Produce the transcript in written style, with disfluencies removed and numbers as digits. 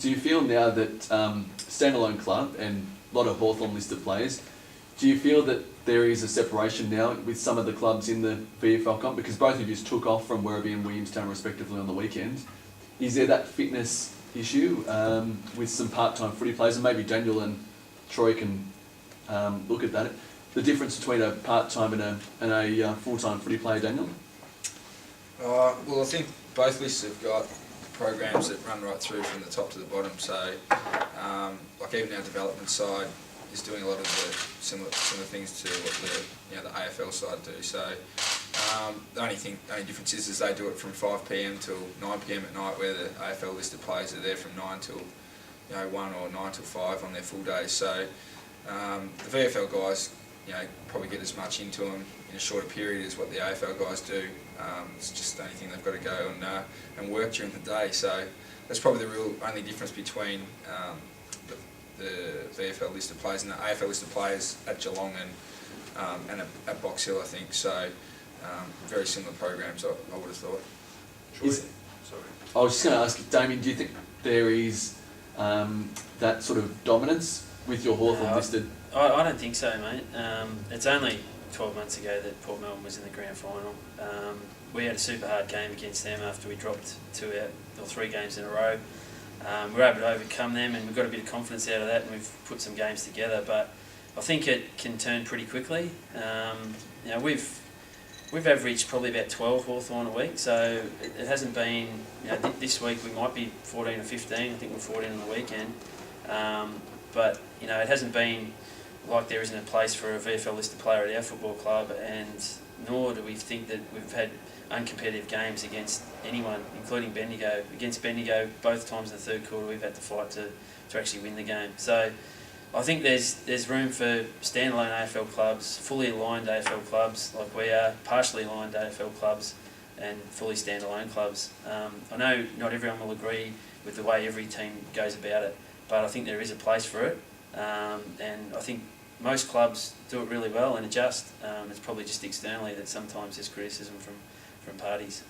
do you feel now that standalone club and a lot of Hawthorn listed players, do you feel that there is a separation now with some of the clubs in the VFL comp? Because both of you took off from Werribee and Williamstown respectively on the weekend. Is there that fitness issue with some part-time footy players? And maybe Daniel and Troy can look at that. The difference between a part-time and a full-time footy player, Daniel? Well, I think both lists have got programs that run right through from the top to the bottom. So, like even our development side is doing a lot of the similar things to what the AFL side do. So, the only difference is they do it from 5 PM till 9 PM at night, where the AFL listed players are there from 9 till 1 or 9 till 5 on their full days. So, the VFL guys probably get as much into them in a shorter period as what the AFL guys do. It's just the only thing they've got to go and work during the day. So that's probably the real only difference between the VFL listed players and the AFL listed players at Geelong and at Box Hill, I think. So very similar programs, I would have thought. Sorry. I was just going to ask, Damien, do you think there is that sort of dominance with your Hawthorn listed? I don't think so, mate. It's only 12 months ago that Port Melbourne was in the grand final. We had a super hard game against them after we dropped 3 games in a row. We were able to overcome them, and we got a bit of confidence out of that, and we've put some games together. But I think it can turn pretty quickly. We've averaged probably about 12 Hawthorn a week, so it hasn't been. This week we might be 14 or 15. I think we're 14 on the weekend. But it hasn't been like there isn't a place for a VFL listed player at our football club, and nor do we think that we've had uncompetitive games against anyone, including Bendigo. Against Bendigo, both times in the third quarter, we've had to fight to actually win the game. So I think there's room for standalone AFL clubs, fully aligned AFL clubs like we are, partially aligned AFL clubs, and fully standalone clubs. I know not everyone will agree with the way every team goes about it, but I think there is a place for it, and I think most clubs do it really well and adjust. It's probably just externally that sometimes there's criticism from parties.